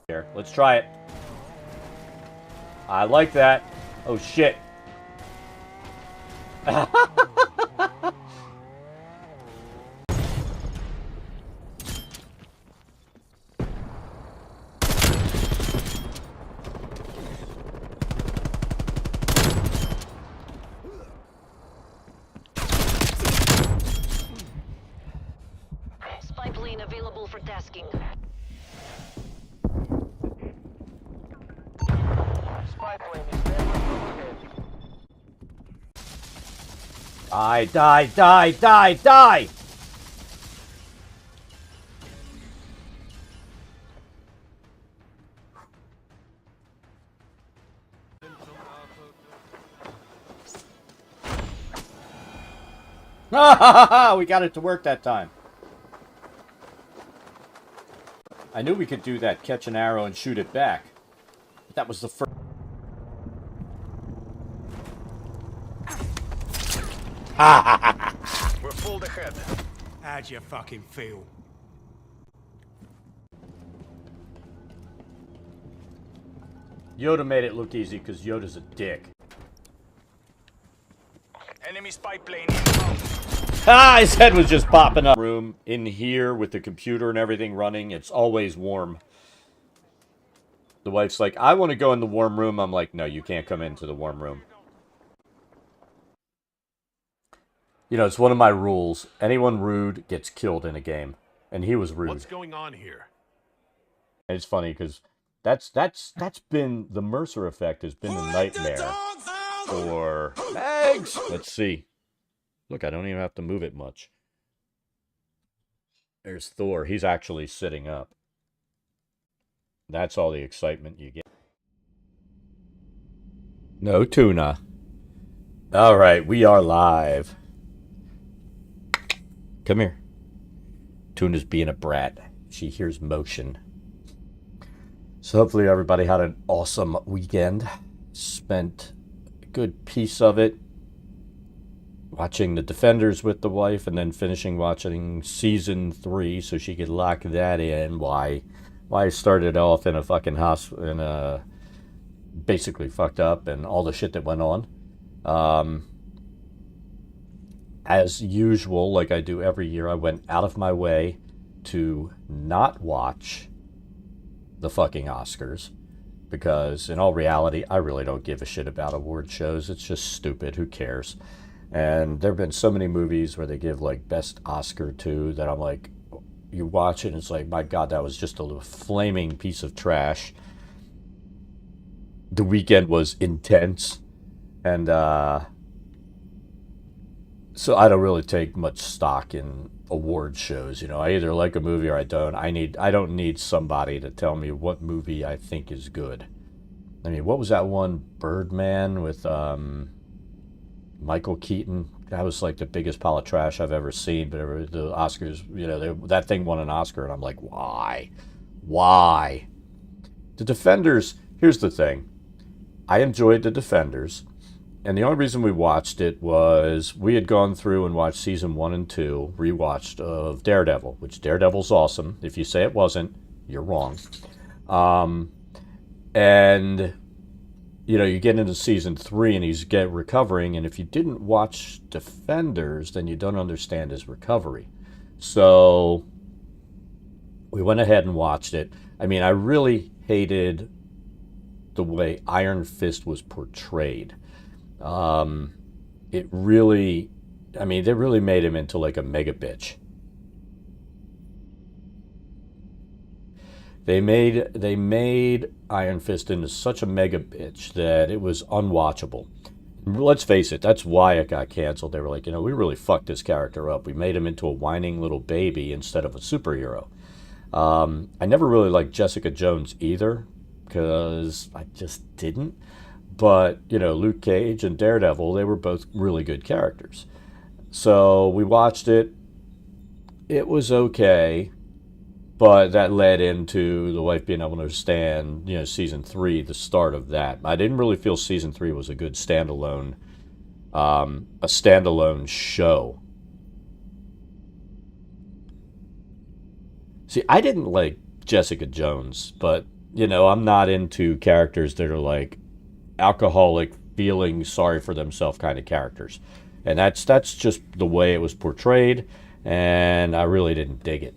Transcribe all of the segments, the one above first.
Here, let's try it. I like that. Oh shit. Spy plane available for tasking. Spy plane is standing overhead. Die! We got it to work that time. I knew we could do that, catch an arrow and shoot it back. That was the first. We're pulled ahead. How'd you fucking feel? Yoda made it look easy because Yoda's a dick. Enemy spy plane inbound. His head was just popping up. Room in here with the computer and everything running, it's always warm. The wife's like, I want to go in the warm room. I'm like, no, you can't come into the warm room. You know, it's one of my rules. Anyone rude gets killed in a game. And he was rude. What's going on here? And it's funny because that's been the Mercer effect has been the nightmare for Eggs. Let's see. Look, I don't even have to move it much. There's Thor. He's actually sitting up. That's all the excitement you get. No tuna. All right, we are live. Come here. Tuna's being a brat. She hears motion. So hopefully everybody had an awesome weekend. Spent a good piece of it watching The Defenders with the wife and then finishing watching season 3 so she could lock that in. Why I started off in a fucking hospital, in a basically fucked up and all the shit that went on. As usual, like I do every year, I went out of my way to not watch the fucking Oscars because in all reality, I really don't give a shit about award shows. It's just stupid. Who cares? And there have been so many movies where they give like best Oscar to that I'm like, you watch it and it's like, my God, that was just a flaming piece of trash. The weekend was intense. And so I don't really take much stock in award shows. You know, I either like a movie or I don't. I don't need somebody to tell me what movie I think is good. I mean, what was that one, Birdman, with Michael Keaton? That was like the biggest pile of trash I've ever seen. But the Oscars, you know, that thing won an Oscar, and I'm like, why? Why? The Defenders, here's the thing. I enjoyed The Defenders, and the only reason we watched it was we had gone through and watched season 1 and 2, rewatched, of Daredevil, which Daredevil's awesome. If you say it wasn't, you're wrong. And you know, you get into season 3 and he's recovering, and if you didn't watch Defenders, then you don't understand his recovery. So we went ahead and watched it. I mean, I really hated the way Iron Fist was portrayed. It really, I mean, they really made him into like a mega bitch. They made Iron Fist into such a mega bitch that it was unwatchable. Let's face it, that's why it got canceled. They were like, you know, we really fucked this character up. We made him into a whining little baby instead of a superhero. I never really liked Jessica Jones either, because I just didn't. But, you know, Luke Cage and Daredevil, they were both really good characters. So we watched it. It was okay. But that led into the wife being able to understand, you know, season 3, the start of that. I didn't really feel season 3 was a good standalone show. See, I didn't like Jessica Jones, but You know, I'm not into characters that are like alcoholic, feeling sorry for themselves kind of characters. And that's just the way it was portrayed, and I really didn't dig it.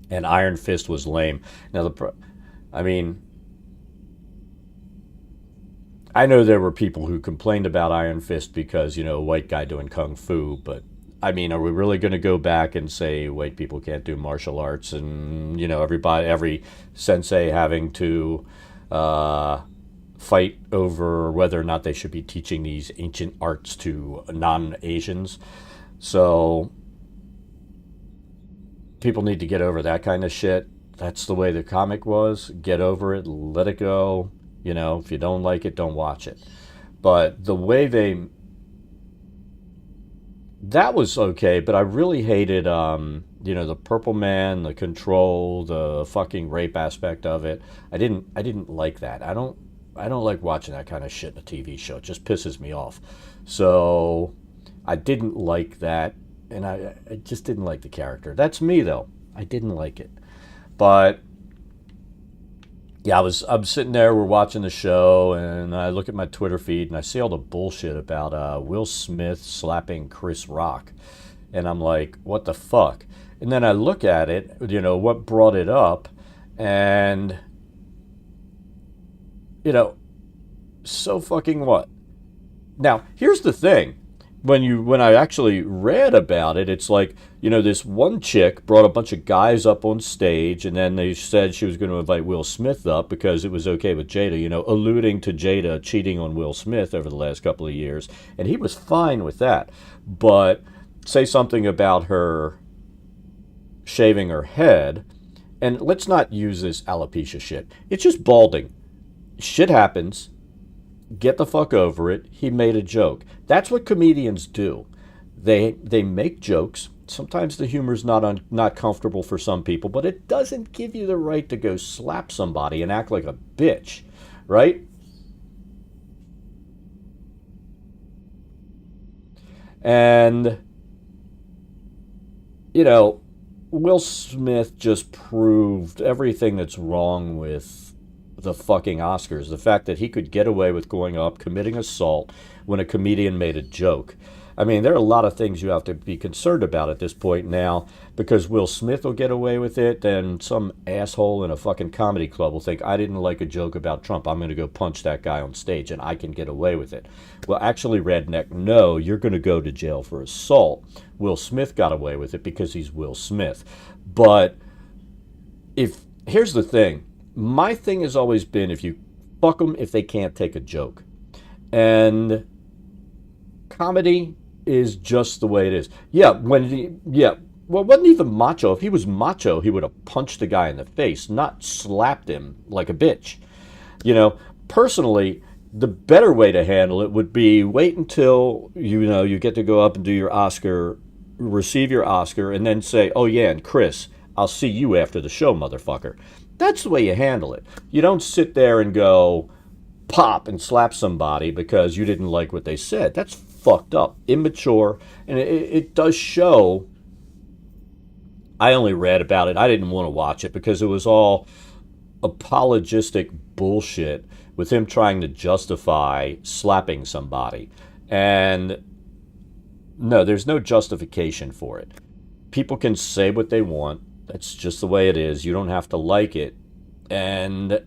And Iron Fist was lame. Now, I mean, I know there were people who complained about Iron Fist because, you know, white guy doing kung fu, but I mean, are we really going to go back and say white people can't do martial arts and, you know, every sensei having to fight over whether or not they should be teaching these ancient arts to non-Asians? So people need to get over that kind of shit. That's the way the comic was. Get over it, let it go. You know, if you don't like it, don't watch it. But the way that was okay, but I really hated, you know, the Purple Man, the control, the fucking rape aspect of it. I didn't like that. I don't like watching that kind of shit in a TV show. It just pisses me off. So I didn't like that, and I just didn't like the character. That's me though. I didn't like it, but yeah, I'm sitting there, we're watching the show, and I look at my Twitter feed and I see all the bullshit about Will Smith slapping Chris Rock. And I'm like, what the fuck? And then I look at it, you know, what brought it up, and, you know, so fucking what? Now, here's the thing. When I actually read about it, it's like, you know, this one chick brought a bunch of guys up on stage, and then they said she was going to invite Will Smith up because it was okay with Jada, you know, alluding to Jada cheating on Will Smith over the last couple of years, and he was fine with that. But say something about her shaving her head, and let's not use this alopecia shit. It's just balding. Shit happens. Get the fuck over it. He made a joke. That's what comedians do. They make jokes. Sometimes the humor's not comfortable for some people, but it doesn't give you the right to go slap somebody and act like a bitch, right? And you know, Will Smith just proved everything that's wrong with the fucking Oscars. The fact that he could get away with going up, committing assault when a comedian made a joke. I mean, there are a lot of things you have to be concerned about at this point now, because Will Smith will get away with it, then some asshole in a fucking comedy club will think, I didn't like a joke about Trump, I'm going to go punch that guy on stage and I can get away with it. Well, actually, redneck, no, you're going to go to jail for assault. Will Smith got away with it because he's Will Smith. But here's the thing. My thing has always been, if you fuck them if they can't take a joke. And comedy is just the way it is. Yeah, well, it wasn't even macho. If he was macho, he would have punched the guy in the face, not slapped him like a bitch. You know, personally, the better way to handle it would be wait until, you know, you get to go up and do your Oscar, receive your Oscar, and then say, oh yeah, and Chris, I'll see you after the show, motherfucker. That's the way you handle it. You don't sit there and go pop and slap somebody because you didn't like what they said. That's fucked up, immature, and it does show. I only read about it. I didn't want to watch it because it was all apologistic bullshit with him trying to justify slapping somebody. And no, there's no justification for it. People can say what they want. That's just the way it is. You don't have to like it. And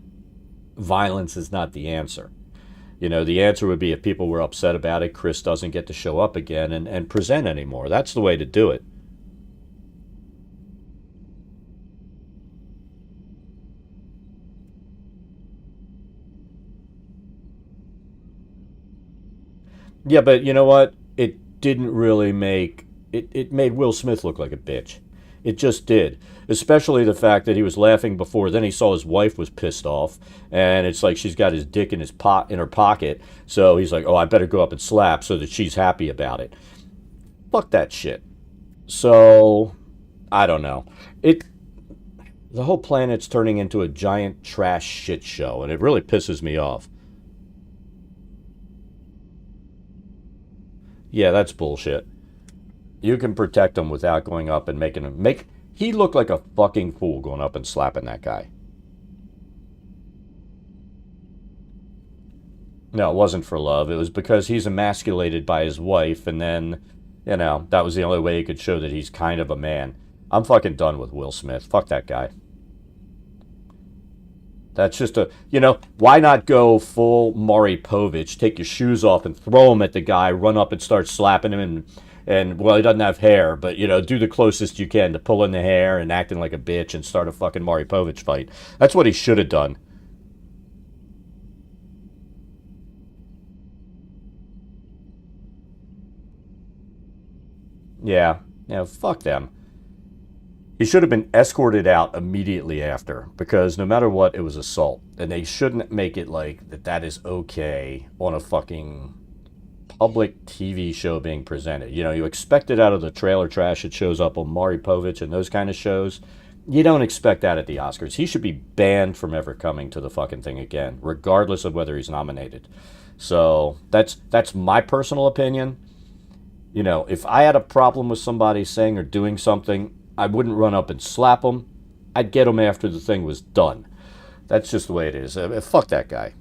violence is not the answer. You know, the answer would be if people were upset about it, Chris doesn't get to show up again and present anymore. That's the way to do it. Yeah, but you know what? It didn't really make... It made Will Smith look like a bitch. It just did. Especially the fact that he was laughing before. Then he saw his wife was pissed off. And it's like she's got his dick in her pocket. So he's like, oh, I better go up and slap so that she's happy about it. Fuck that shit. So, I don't know. The whole planet's turning into a giant trash shit show. And it really pisses me off. Yeah, that's bullshit. You can protect him without going up and making him... He looked like a fucking fool going up and slapping that guy. No, it wasn't for love. It was because he's emasculated by his wife, and then, that was the only way he could show that he's kind of a man. I'm fucking done with Will Smith. Fuck that guy. That's just why not go full Maury Povich, take your shoes off and throw them at the guy, run up and start slapping him, and well, he doesn't have hair, but, do the closest you can to pulling the hair and acting like a bitch and start a fucking Maury Povich fight. That's what he should have done. Yeah, fuck them. He should have been escorted out immediately after, because no matter what, it was assault. And they shouldn't make it like that is okay on a fucking public TV show being presented. You expect it out of the trailer trash that shows up on Maury Povich and those kind of shows. You don't expect that at the Oscars. He should be banned from ever coming to the fucking thing again, regardless of whether he's nominated. So that's my personal opinion. If I had a problem with somebody saying or doing something, I wouldn't run up and slap them. I'd get them after the thing was done. That's just the way it is. Fuck that guy.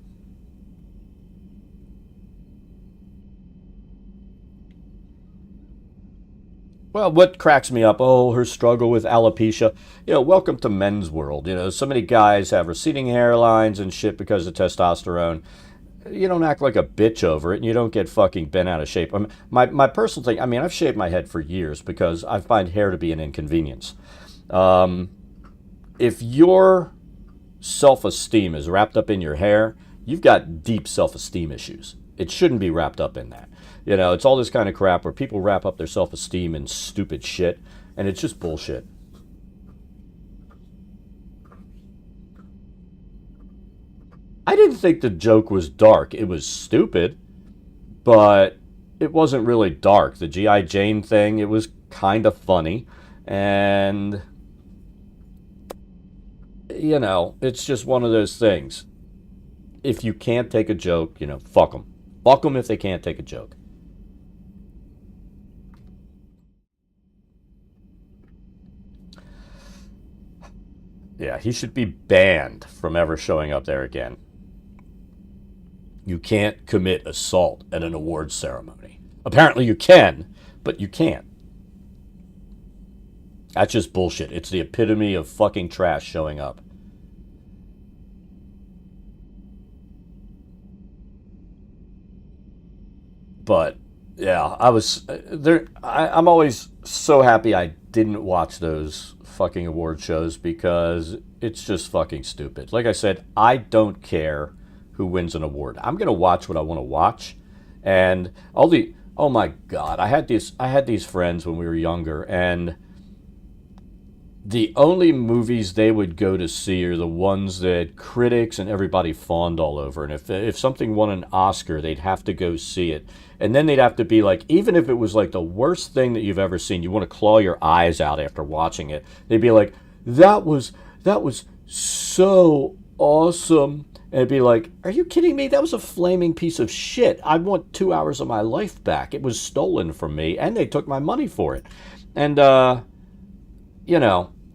Well, what cracks me up? Oh, her struggle with alopecia. Welcome to men's world. So many guys have receding hairlines and shit because of testosterone. You don't act like a bitch over it, and you don't get fucking bent out of shape. My personal thing, I've shaved my head for years because I find hair to be an inconvenience. If your self-esteem is wrapped up in your hair, you've got deep self-esteem issues. It shouldn't be wrapped up in that. It's all this kind of crap where people wrap up their self-esteem in stupid shit, and it's just bullshit. I didn't think the joke was dark. It was stupid, but it wasn't really dark. The G.I. Jane thing, it was kind of funny, and, it's just one of those things. If you can't take a joke, fuck them. Fuck them if they can't take a joke. Yeah, he should be banned from ever showing up there again. You can't commit assault at an awards ceremony. Apparently you can, but you can't. That's just bullshit. It's the epitome of fucking trash showing up. But yeah, I was there. I'm always so happy I didn't watch those fucking award shows because it's just fucking stupid. Like I said, I don't care who wins an award. I'm gonna watch what I want to watch, and oh my god, I had these friends when we were younger, and the only movies they would go to see are the ones that critics and everybody fawned all over. And if something won an Oscar, they'd have to go see it. And then they'd have to be like, even if it was like the worst thing that you've ever seen, you want to claw your eyes out after watching it. They'd be like, that was so awesome. And it'd be like, are you kidding me? That was a flaming piece of shit. I want 2 hours of my life back. It was stolen from me, and they took my money for it. And,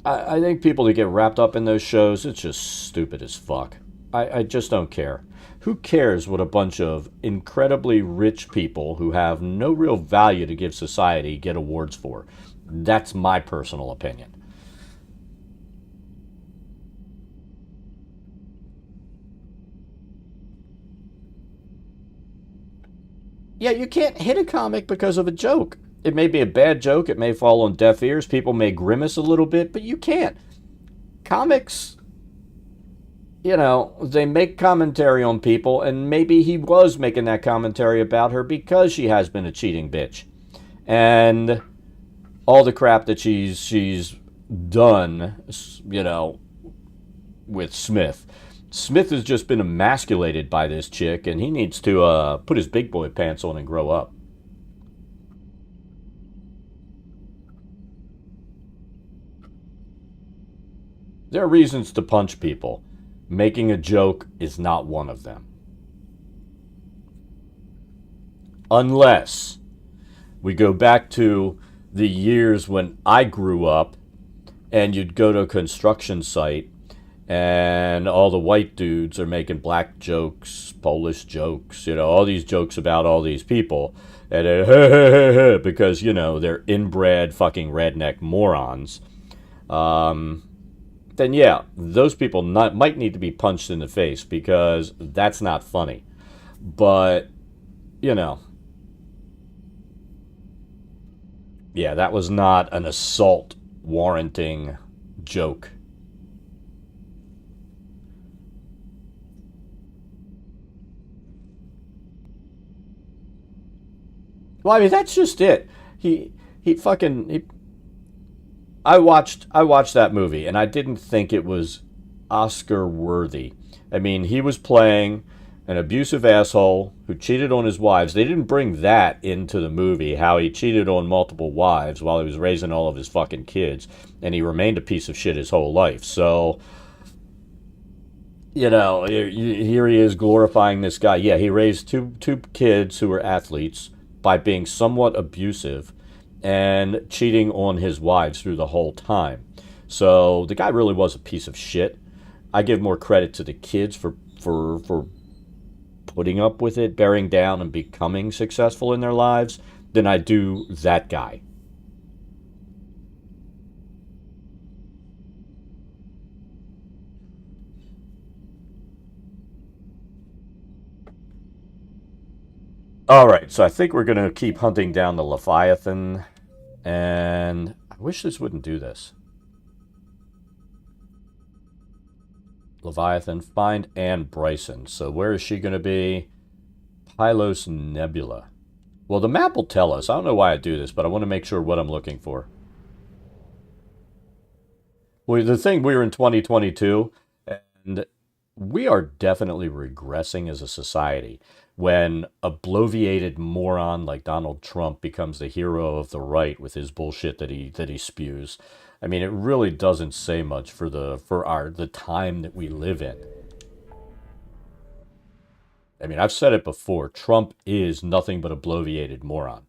I think people that get wrapped up in those shows, it's just stupid as fuck. I just don't care. Who cares what a bunch of incredibly rich people who have no real value to give society get awards for? That's my personal opinion. Yeah, you can't hit a comic because of a joke. It may be a bad joke, it may fall on deaf ears, people may grimace a little bit, but you can't. Comics, they make commentary on people, and maybe he was making that commentary about her because she has been a cheating bitch. And all the crap that she's done, with Smith. Smith has just been emasculated by this chick, and he needs to put his big boy pants on and grow up. There are reasons to punch people. Making a joke is not one of them. Unless we go back to the years when I grew up and you'd go to a construction site And all the white dudes are making black jokes, Polish jokes, all these jokes about all these people. And because, they're inbred fucking redneck morons. Then yeah, those people might need to be punched in the face because that's not funny. But, yeah, that was not an assault warranting joke. Well, I mean, that's just it. He fucking I watched that movie and I didn't think it was Oscar worthy. I mean, he was playing an abusive asshole who cheated on his wives. They didn't bring that into the movie, how he cheated on multiple wives while he was raising all of his fucking kids, and he remained a piece of shit his whole life. So, here he is glorifying this guy. Yeah, he raised two kids who were athletes by being somewhat abusive and cheating on his wives through the whole time. So the guy really was a piece of shit. I give more credit to the kids for putting up with it, bearing down, and becoming successful in their lives than I do that guy. All right, so I think we're going to keep hunting down the Leviathan, and I wish this wouldn't do this. Leviathan, find Anne Bryson. So where is she going to be? Pylos Nebula. Well, the map will tell us. I don't know why I do this, but I want to make sure what I'm looking for. Well, the thing, we're in 2022, and we are definitely regressing as a society when a bloviated moron like Donald Trump becomes the hero of the right with his bullshit that he spews. I mean, it really doesn't say much for the time that we live in. I mean, I've said it before. Trump is nothing but a bloviated moron.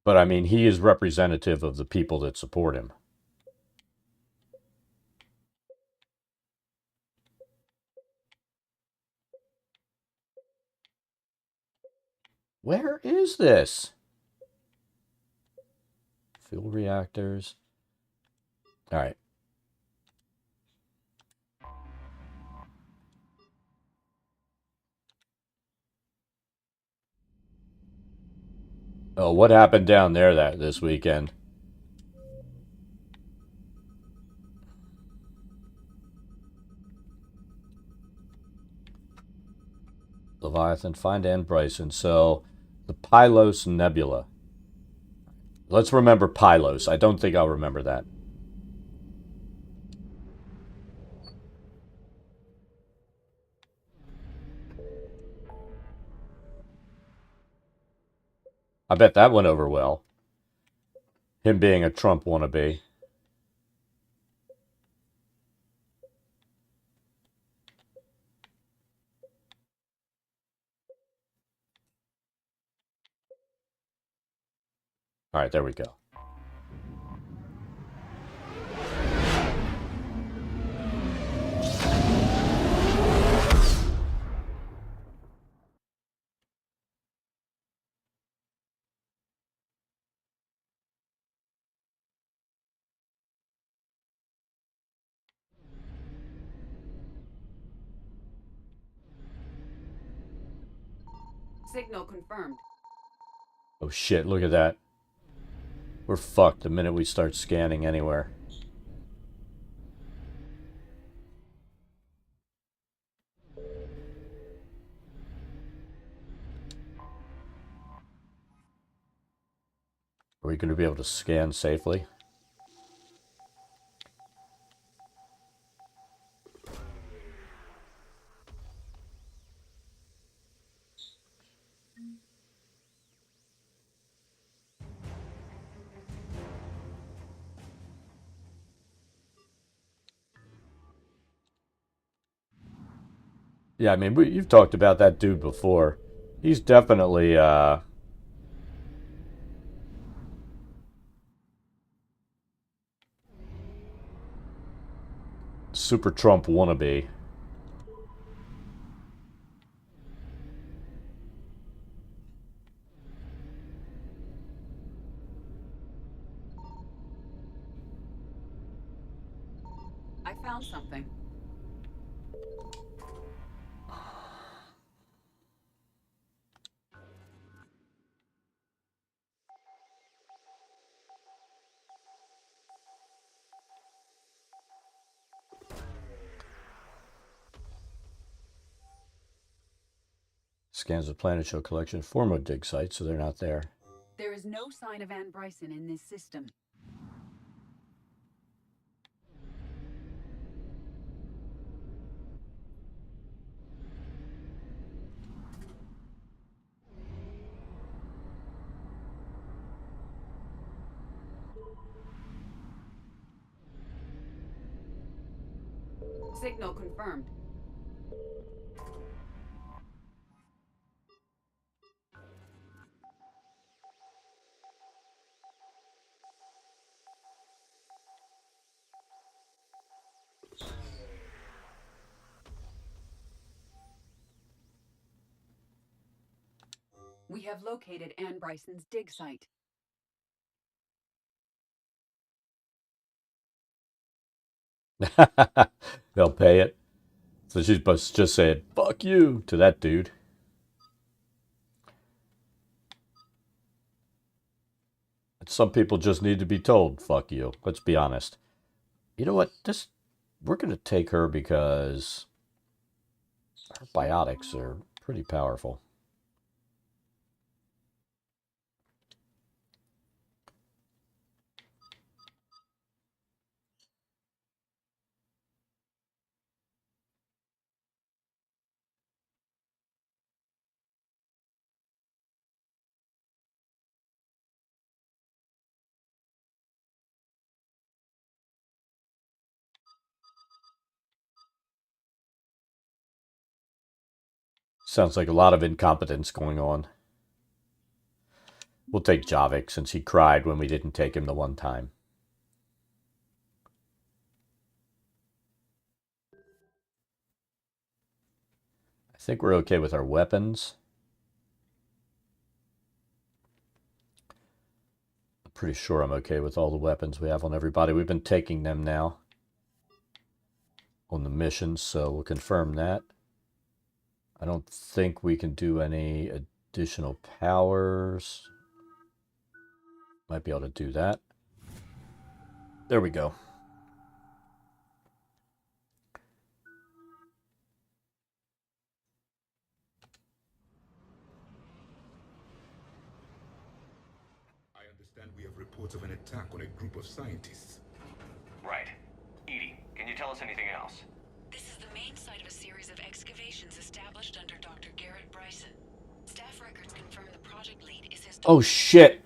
But I mean, he is representative of the people that support him. Where is this? Fuel reactors. All right. Oh, what happened down there this weekend? Leviathan, find Anne Bryson. So, the Pylos Nebula. Let's remember Pylos. I don't think I'll remember that. I bet that went over well. Him being a Trump wannabe. All right, there we go. Signal confirmed. Oh shit, look at that. We're fucked the minute we start scanning anywhere. Are we going to be able to scan safely? Yeah, I mean, you've talked about that dude before. He's definitely, Super Trump wannabe. I found something. Scans of planet show collection former dig sites, so they're not there. There is no sign of Ann Bryson in this system. Signal confirmed. We have located Ann Bryson's dig site. They'll pay it. So she's just saying, fuck you, to that dude. Some people just need to be told, fuck you. Let's be honest. You know what? We're going to take her because her biotics are pretty powerful. Sounds like a lot of incompetence going on. We'll take Javik since he cried when we didn't take him the one time. I think we're okay with our weapons. I'm pretty sure I'm okay with all the weapons we have on everybody. We've been taking them now on the missions, so we'll confirm that. I don't think we can do any additional powers. Might be able to do that. There we go. I understand we have reports of an attack on a group of scientists. Right. Edie, can you tell us anything else? This is the main site of a series of excavations established under Dr. Garrett Bryson. Staff records confirm the project lead is his... Oh shit!